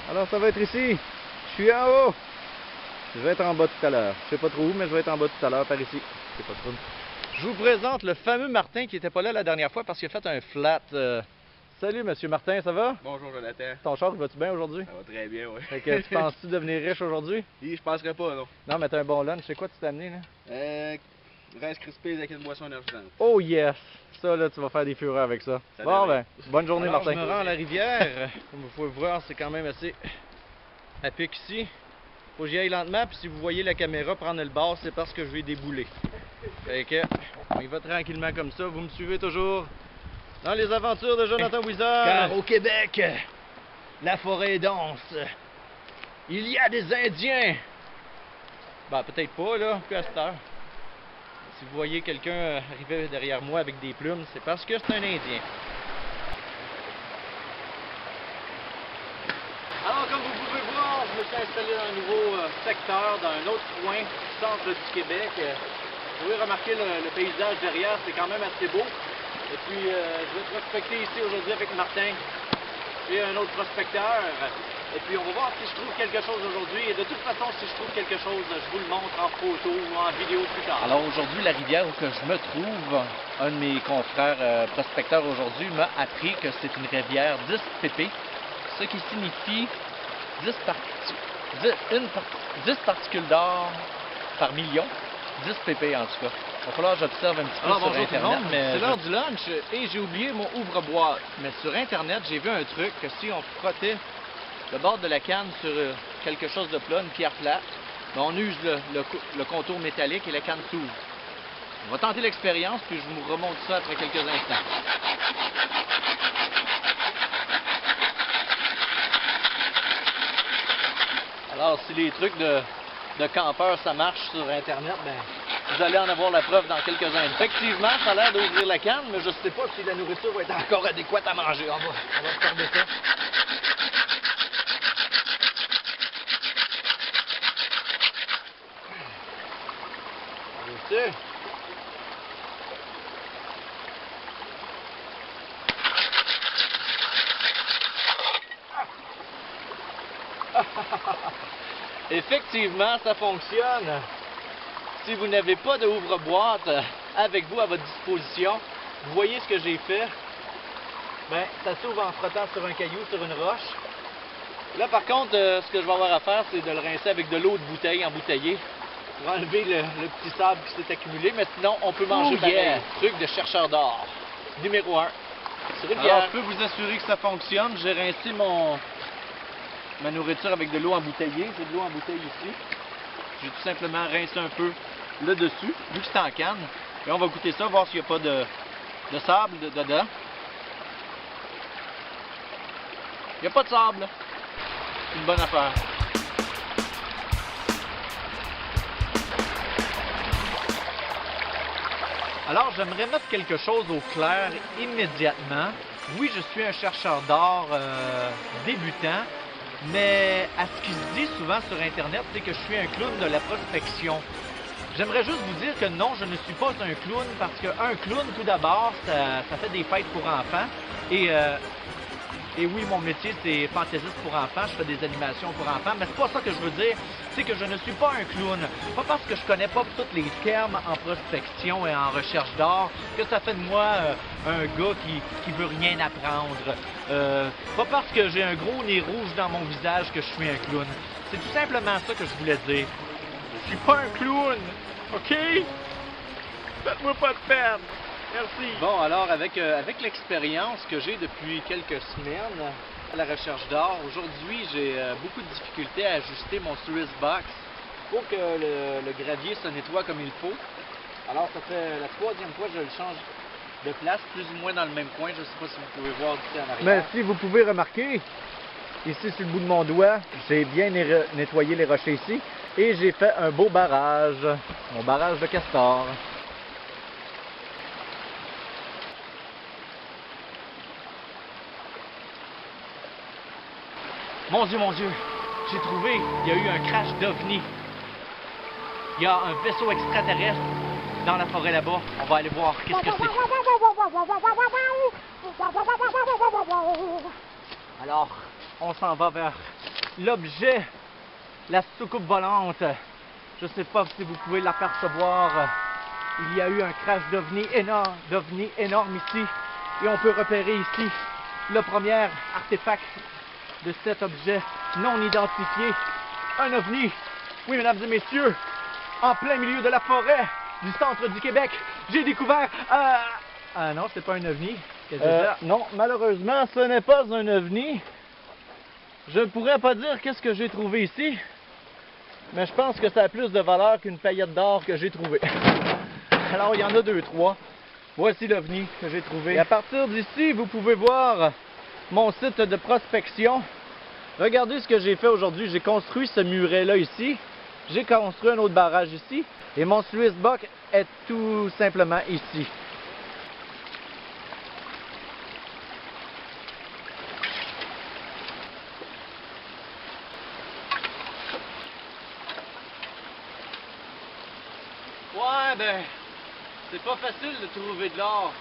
Alors ça va être ici. Je suis en haut. Je vais être en bas tout à l'heure. Je sais pas trop où, mais je vais être en bas tout à l'heure par ici. C'est pas trop. Je vous présente le fameux Martin qui était pas là la dernière fois parce qu'il a fait un flat. Salut Monsieur Martin, ça va? Bonjour Jonathan. Ton char, va-tu bien aujourd'hui? Ça va très bien, oui. Fait que tu penses-tu devenir riche aujourd'hui? Je penserais pas, non. Non, mais t'as un bon lunch. C'est quoi tu t'es amené là? Rice Krispies avec une boisson énergisante. Oh yes! Ça là, tu vas faire des fureurs avec ça. Ça Bon devrait. ben, bonne journée Alors, Martin. je me rends à la rivière. Comme vous pouvez voir, c'est quand même assez à pic ici. Faut que j'y aille lentement, puis si vous voyez la caméra prendre le bord, c'est parce que je vais débouler. Fait que, on y va tranquillement comme ça. Vous me suivez toujours dans les aventures de Jonathan Wizard. Car au Québec, la forêt est dense. Il y a des Indiens. Ben, peut-être pas, là, plus à cette heure. Si vous voyez quelqu'un arriver derrière moi avec des plumes, c'est parce que c'est un Indien. Alors, comme vous pouvez voir, je me suis installé dans un nouveau secteur, dans un autre coin du centre du Québec. Vous pouvez remarquer le paysage derrière, c'est quand même assez beau. Et puis, je vais prospecter ici aujourd'hui avec Martin et un autre prospecteur. Et puis, on va voir si je trouve quelque chose aujourd'hui. Et de toute façon, si je trouve quelque chose, je vous le montre en photo ou en vidéo plus tard. Alors aujourd'hui, la rivière où que je me trouve, un de mes confrères prospecteurs aujourd'hui m'a appris que c'est une rivière 10 pp, ce qui signifie 10 particules d'or par million. 10 pp en tout cas. Il va falloir que j'observe un petit peu sur Internet. C'est l'heure du lunch et j'ai oublié mon ouvre-boîte. Mais sur Internet, j'ai vu un truc que si on frottait le bord de la canne sur quelque chose de plat, une pierre plate, ben on use le contour métallique et la canne s'ouvre. On va tenter l'expérience puis je vous remonte ça après quelques instants. Alors, si les trucs de campeurs, ça marche sur Internet, ben, vous allez en avoir la preuve dans quelques instants. Effectivement, ça a l'air d'ouvrir la canne, mais je ne sais pas si la nourriture va être encore adéquate à manger. On va regarder ça. Allez, effectivement, ça fonctionne. Si vous n'avez pas de ouvre-boîte avec vous à votre disposition, vous voyez ce que j'ai fait. Ben, ça s'ouvre en frottant sur un caillou, sur une roche. Là, par contre, ce que je vais avoir à faire, c'est de le rincer avec de l'eau de bouteille embouteillée pour enlever le petit sable qui s'est accumulé. Mais sinon, on peut manger pareil. Truc de chercheur d'or. Numéro 1. Sur une bière. Je peux vous assurer que ça fonctionne. J'ai rincé ma nourriture avec de l'eau embouteillée. J'ai de l'eau en bouteille ici. J'ai tout simplement rincé un peu le dessus, vu que c'est en canne. Et on va goûter ça, voir s'il n'y a pas de sable dedans. Il n'y a pas de sable. C'est une bonne affaire. Alors, j'aimerais mettre quelque chose au clair immédiatement. Oui, je suis un chercheur d'or débutant. Mais à ce qui se dit souvent sur Internet, c'est que je suis un clown de la prospection. J'aimerais juste vous dire que non, je ne suis pas un clown parce qu'un clown, tout d'abord, ça fait des fêtes pour enfants. Et oui, mon métier, c'est fantaisiste pour enfants. Je fais des animations pour enfants. Mais c'est pas ça que je veux dire. C'est que je ne suis pas un clown. Pas parce que je connais pas tous les termes en prospection et en recherche d'or que ça fait de moi un gars qui veut rien apprendre. Pas parce que j'ai un gros nez rouge dans mon visage que je suis un clown. C'est tout simplement ça que je voulais dire. Je suis pas un clown, OK? Faites-moi pas de peine. Merci. Bon, alors, avec l'expérience que j'ai depuis quelques semaines à la recherche d'or, aujourd'hui, j'ai beaucoup de difficultés à ajuster mon Swiss Box pour que le gravier se nettoie comme il faut. Alors, ça fait la 3e fois que je le change de place, plus ou moins dans le même coin. Je ne sais pas si vous pouvez voir d'ici en arrière. Mais si vous pouvez remarquer, ici, sur le bout de mon doigt, j'ai bien nettoyé les rochers ici et j'ai fait un beau barrage, mon barrage de castor. Mon Dieu, j'ai trouvé, il y a eu un crash d'OVNI. Il y a un vaisseau extraterrestre dans la forêt là-bas. On va aller voir qu'est-ce que c'est. on s'en va vers l'objet, la soucoupe volante. Je sais pas si vous pouvez l'apercevoir. Il y a eu un crash d'OVNI énorme ici. Et on peut repérer ici le premier artefact de cet objet non identifié. Un OVNI. Oui, mesdames et messieurs, en plein milieu de la forêt du centre du Québec, j'ai découvert... Ah non, c'est pas un OVNI. Non, malheureusement, ce n'est pas un OVNI. Je ne pourrais pas dire qu'est-ce que j'ai trouvé ici, mais je pense que ça a plus de valeur qu'une paillette d'or que j'ai trouvée. Alors, il y en a 2, 3. Voici l'OVNI que j'ai trouvé. Et à partir d'ici, vous pouvez voir mon site de prospection. Regardez ce que j'ai fait aujourd'hui. J'ai construit ce muret-là ici. J'ai construit un autre barrage ici. Et mon sluice box est tout simplement ici. Ouais, ben, c'est pas facile de trouver de l'or.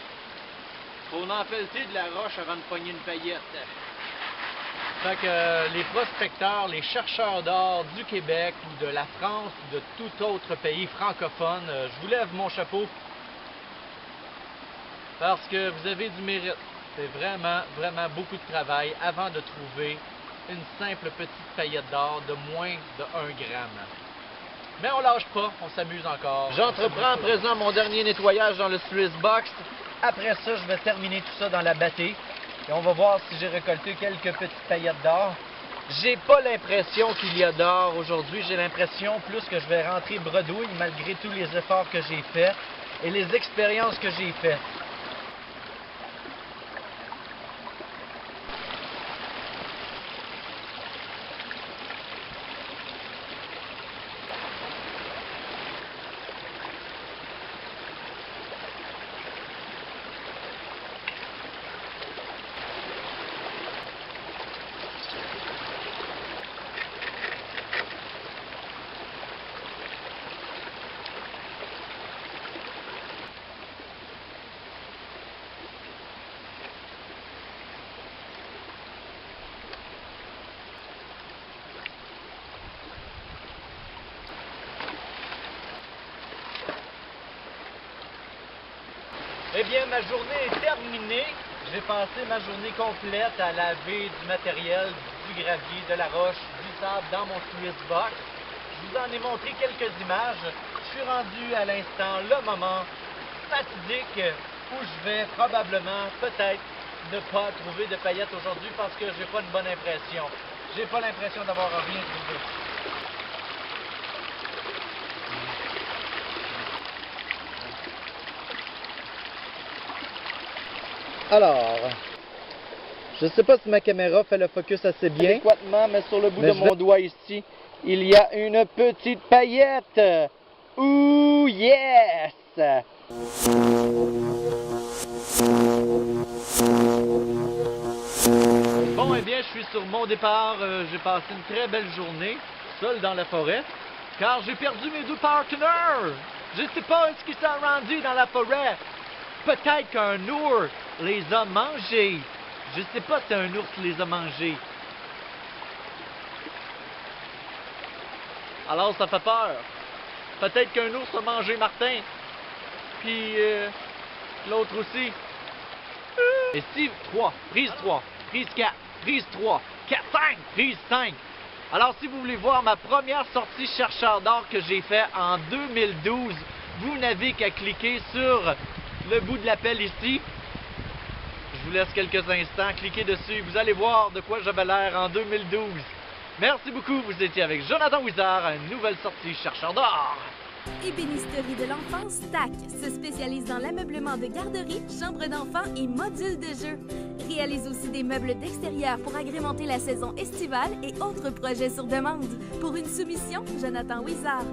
Faut en pelleter de la roche avant de pogner une paillette. Fait que les prospecteurs, les chercheurs d'or du Québec ou de la France ou de tout autre pays francophone, je vous lève mon chapeau parce que vous avez du mérite. C'est vraiment, vraiment beaucoup de travail avant de trouver une simple petite paillette d'or de moins de 1 gramme. Mais on lâche pas, on s'amuse encore. J'entreprends à présent mon dernier nettoyage dans le sluice box. Après ça, je vais terminer tout ça dans la battée. Et on va voir si j'ai récolté quelques petites paillettes d'or. J'ai pas l'impression qu'il y a d'or aujourd'hui. J'ai l'impression plus que je vais rentrer bredouille malgré tous les efforts que j'ai faits et les expériences que j'ai faites. Eh bien, ma journée est terminée. J'ai passé ma journée complète à laver du matériel, du gravier, de la roche, du sable dans mon sluice box. Je vous en ai montré quelques images. Je suis rendu à l'instant, le moment fatidique où je vais probablement, peut-être, ne pas trouver de paillettes aujourd'hui parce que j'ai pas une bonne impression. J'ai pas l'impression d'avoir rien trouvé. Alors, je ne sais pas si ma caméra fait le focus assez bien adéquatement, mais sur le bout de mon doigt ici, il y a une petite paillette. Ouh, yes! Bon, eh bien, je suis sur mon départ. J'ai passé une très belle journée, seul dans la forêt, car j'ai perdu mes 2 partenaires. Je ne sais pas ce qui s'est rendu dans la forêt. Peut-être qu'un ours les a mangés. Je sais pas si un ours les a mangés. Alors ça fait peur. Peut-être qu'un ours a mangé Martin. Puis l'autre aussi. Et si 3, prise 3, prise 4, prise 3, 4, 5, prise 5. Alors si vous voulez voir ma première sortie chercheur d'or que j'ai fait en 2012, vous n'avez qu'à cliquer sur le bout de l'appel ici. Je vous laisse quelques instants, cliquez dessus, vous allez voir de quoi j'avais l'air en 2012. Merci beaucoup, vous étiez avec Jonathan Wizard à une nouvelle sortie chercheur d'or. Ébénisterie de l'enfance TAC se spécialise dans l'ameublement de garderie, chambres d'enfants et modules de jeux. Réalise aussi des meubles d'extérieur pour agrémenter la saison estivale et autres projets sur demande. Pour une soumission, Jonathan Wizard.